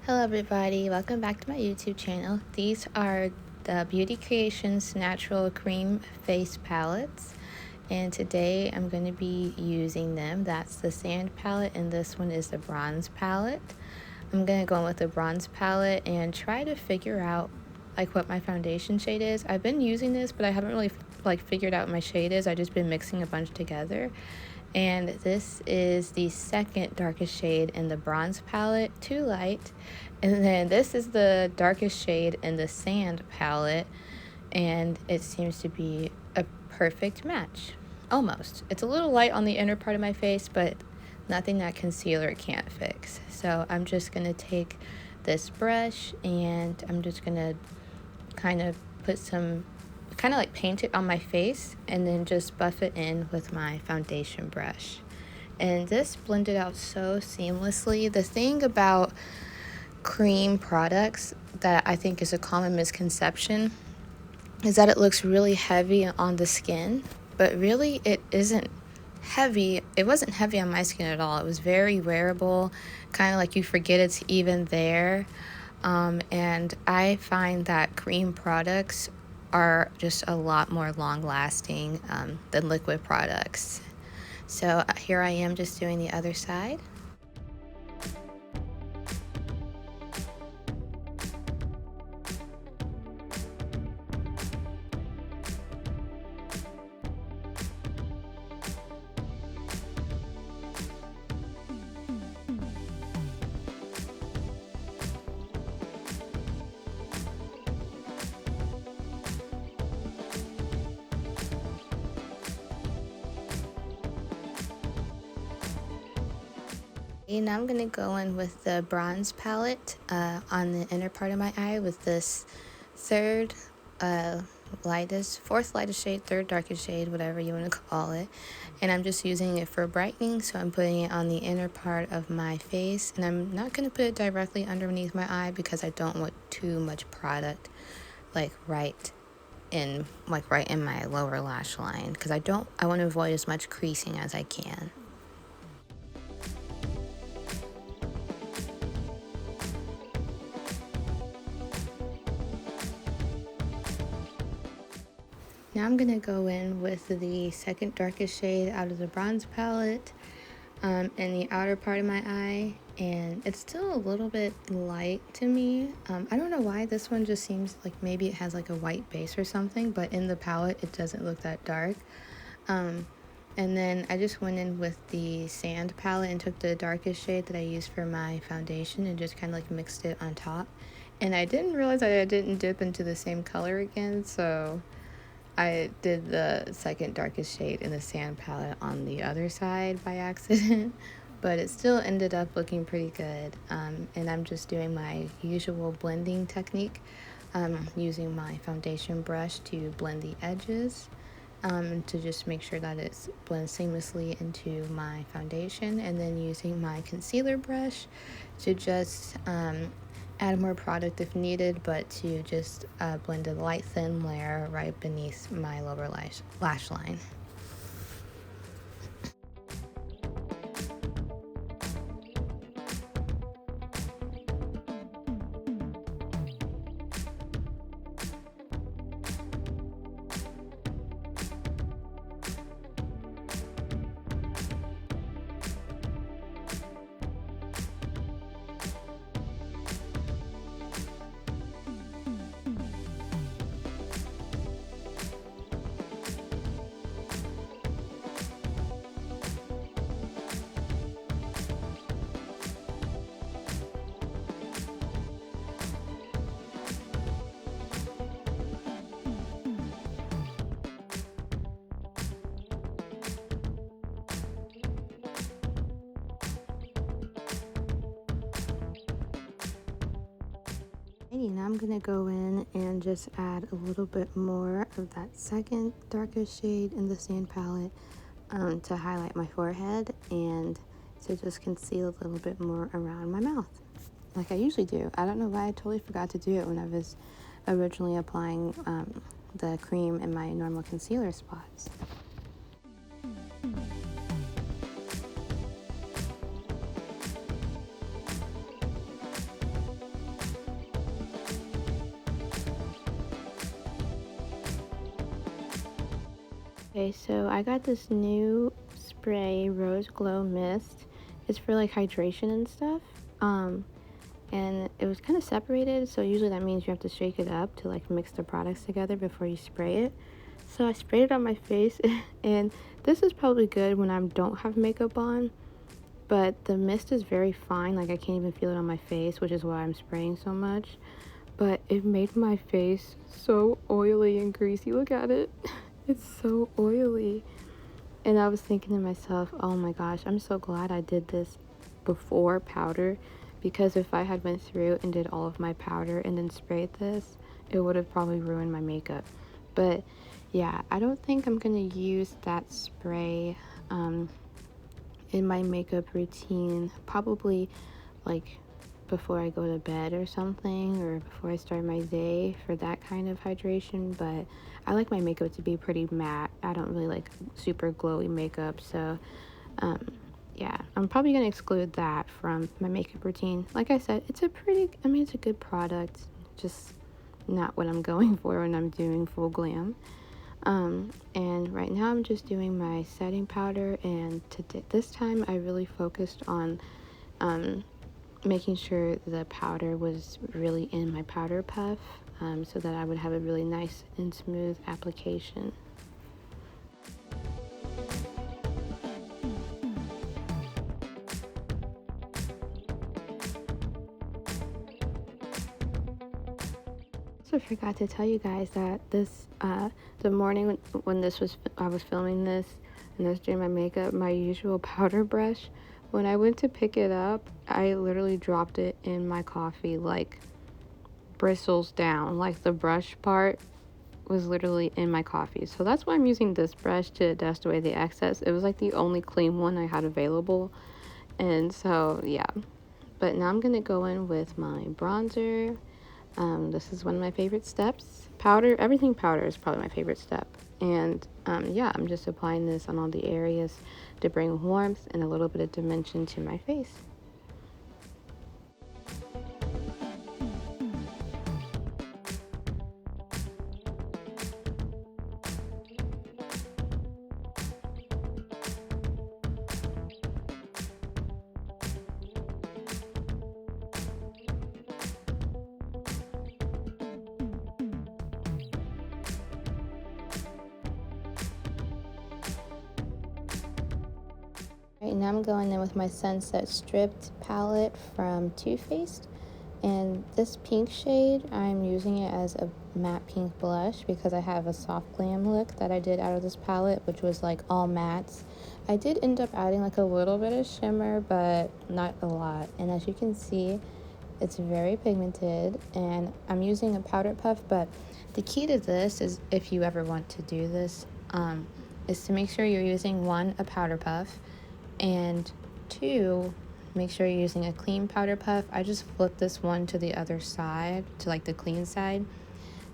Hello everybody, welcome back to my YouTube channel. These are the Beauty Creations Natural Cream Face Palettes, and today I'm going to be using them. That's the Sand palette and this one is the Bronze palette. I'm going to go in with the Bronze palette and try to figure out what my foundation shade is. I've been using this, but I haven't really figured out what my shade is. I've just been mixing a bunch together. And this is the second darkest shade in the Bronze palette, Too Light. And then this is the darkest shade in the Sand palette, and it seems to be a perfect match. Almost. It's a little light on the inner part of my face, but nothing that concealer can't fix. So I'm just going to take this brush and I'm just going to kind of put some paint it on my face and then just buff it in with my foundation brush. And this blended out so seamlessly. The thing about cream products that I think is a common misconception is that it looks really heavy on the skin, but really it isn't heavy. It wasn't heavy on my skin at all. It was very wearable, kind of like you forget it's even there. And I find that cream products are just a lot more long-lasting than liquid products. So here I am just doing the other side. And now I'm going to go in with the Bronze palette on the inner part of my eye with this fourth lightest shade, third darkest shade, whatever you want to call it. And I'm just using it for brightening, so I'm putting it on the inner part of my face. And I'm not going to put it directly underneath my eye because I don't want too much product right in my lower lash line, because I want to avoid as much creasing as I can. Now I'm going to go in with the second darkest shade out of the Bronze palette in the outer part of my eye, and it's still a little bit light to me. I don't know why this one just seems like maybe it has like a white base or something, but in the palette it doesn't look that dark. And then I just went in with the Sand palette and took the darkest shade that I used for my foundation and just kind of mixed it on top. And I didn't realize that I didn't dip into the same color again, so I did the second darkest shade in the Sand palette on the other side by accident, but it still ended up looking pretty good. And I'm just doing my usual blending technique, using my foundation brush to blend the edges, to just make sure that it blends seamlessly into my foundation, and then using my concealer brush to just add more product if needed, but to just blend a light thin layer right beneath my lower lash line. Now I'm going to go in and just add a little bit more of that second darkest shade in the Sand palette to highlight my forehead and to just conceal a little bit more around my mouth, like I usually do. I don't know why I totally forgot to do it when I was originally applying the cream in my normal concealer spots. Okay, so I got this new spray, Rose Glow Mist. It's for like hydration and stuff. And it was kind of separated, so usually that means you have to shake it up to like mix the products together before you spray it. So I sprayed it on my face, and this is probably good when I don't have makeup on, but the mist is very fine, like I can't even feel it on my face, which is why I'm spraying so much. But it made my face so oily and greasy. Look at it. It's so oily. And I was thinking to myself, oh my gosh, I'm so glad I did this before powder, because if I had went through and did all of my powder and then sprayed this, it would have probably ruined my makeup. But yeah, I don't think I'm gonna use that spray in my makeup routine, probably like before I go to bed or something, or before I start my day for that kind of hydration. But I like my makeup to be pretty matte. I don't really like super glowy makeup, so yeah, I'm probably gonna exclude that from my makeup routine. Like I said, it's a good product, just not what I'm going for when I'm doing full glam. And right now I'm just doing my setting powder, and this time I really focused on making sure the powder was really in my powder puff, so that I would have a really nice and smooth application. Also forgot to tell you guys that the morning when I was filming this and I was doing my makeup, my usual powder brush, when I went to pick it up, I literally dropped it in my coffee, like bristles down, like the brush part was literally in my coffee. So that's why I'm using this brush to dust away the excess. It was like the only clean one I had available. And so yeah, but now I'm gonna go in with my bronzer. This is one of my favorite steps. Powder, everything powder is probably my favorite step. And yeah, I'm just applying this on all the areas to bring warmth and a little bit of dimension to my face. Right now I'm going in with my Sunset Stripped palette from Too Faced. And this pink shade, I'm using it as a matte pink blush because I have a soft glam look that I did out of this palette, which was like all mattes. I did end up adding like a little bit of shimmer, but not a lot. And as you can see, it's very pigmented, and I'm using a powder puff. But the key to this is, if you ever want to do this, is to make sure you're using one, a powder puff, and two, make sure you're using a clean powder puff. I just flipped this one to the other side, to like the clean side,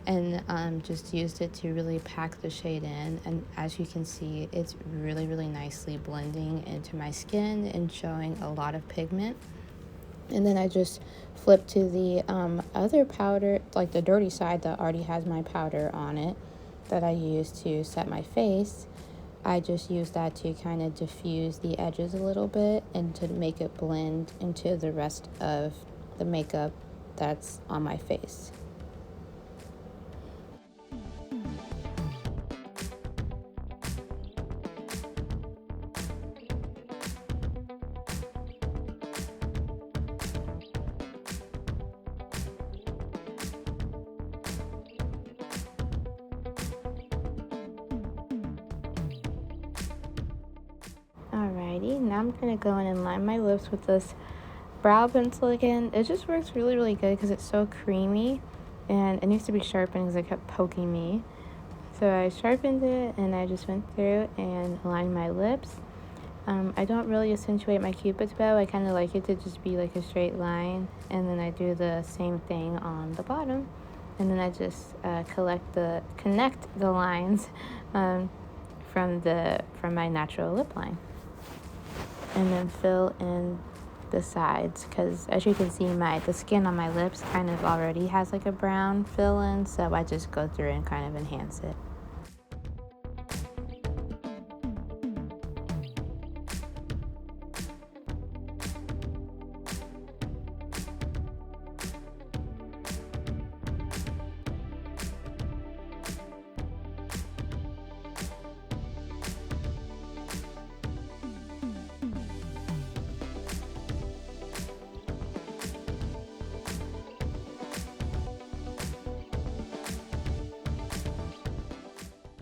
and just used it to really pack the shade in. And as you can see, it's really, really nicely blending into my skin and showing a lot of pigment. And then I just flipped to the other powder, like the dirty side that already has my powder on it, that I use to set my face. I just use that to kind of diffuse the edges a little bit and to make it blend into the rest of the makeup that's on my face. Alrighty, now I'm gonna go in and line my lips with this brow pencil again. It just works really, really good because it's so creamy, and it needs to be sharpened because it kept poking me. So I sharpened it and I just went through and lined my lips. I don't really accentuate my cupid's bow. I kind of like it to just be like a straight line, and then I do the same thing on the bottom, and then I just connect the lines from my natural lip line, and then fill in the sides, because as you can see, the skin on my lips kind of already has like a brown fill in, so I just go through and kind of enhance it.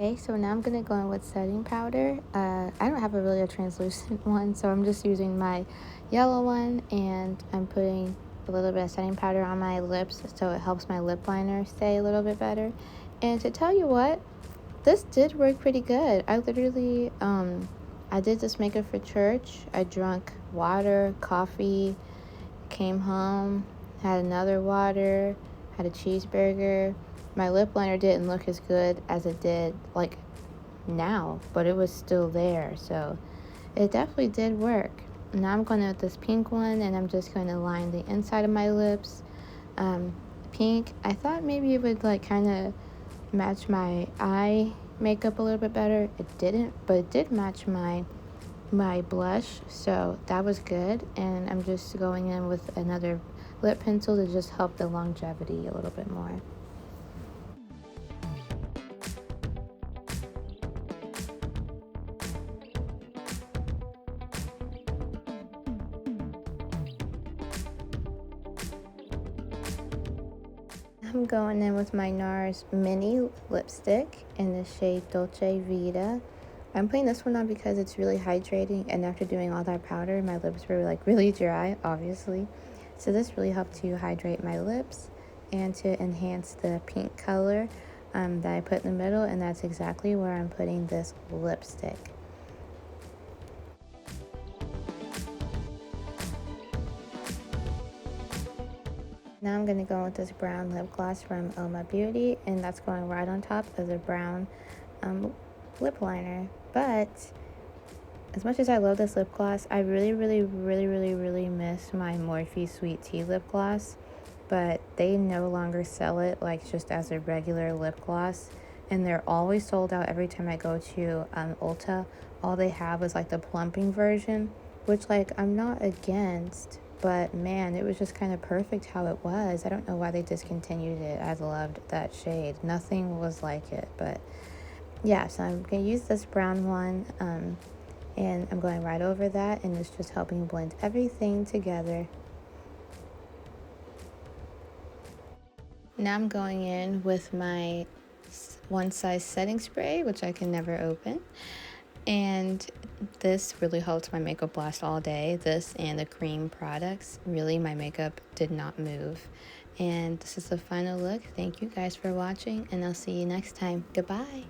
Okay, so now I'm gonna go in with setting powder. I don't have a translucent one, so I'm just using my yellow one, and I'm putting a little bit of setting powder on my lips so it helps my lip liner stay a little bit better. And to tell you what, this did work pretty good. I did this makeup for church. I drank water, coffee, came home, had another water, had a cheeseburger. My lip liner didn't look as good as it did like now, but it was still there, so it definitely did work. Now I'm going with this pink one, and I'm just going to line the inside of my lips. Um, Pink, I thought maybe it would like kind of match my eye makeup a little bit better. It didn't, but it did match my blush, so that was good. And I'm just going in with another lip pencil to just help the longevity a little bit more. I'm going in with my NARS mini lipstick in the shade Dolce Vita. I'm putting this one on because it's really hydrating, and after doing all that powder, my lips were like really dry, obviously. So this really helped to hydrate my lips and to enhance the pink color that I put in the middle, and that's exactly where I'm putting this lipstick. Now I'm going to go with this brown lip gloss from Oma Beauty, and that's going right on top of the brown um, lip liner. But as much as I love this lip gloss, I really miss my Morphe Sweet Tea lip gloss. But they no longer sell it like just as a regular lip gloss, and they're always sold out every time I go to Ulta. All they have is like the plumping version, which like I'm not against, but man, it was just kind of perfect how it was. I don't know why they discontinued it. I loved that shade. Nothing was like it, but yeah, so I'm gonna use this brown one, and I'm going right over that, and it's just helping blend everything together. Now I'm going in with my one size setting spray, which I can never open. And this really helped my makeup last all day. This and the cream products, really my makeup did not move. And this is the final look. Thank you guys for watching, and I'll see you next time. Goodbye.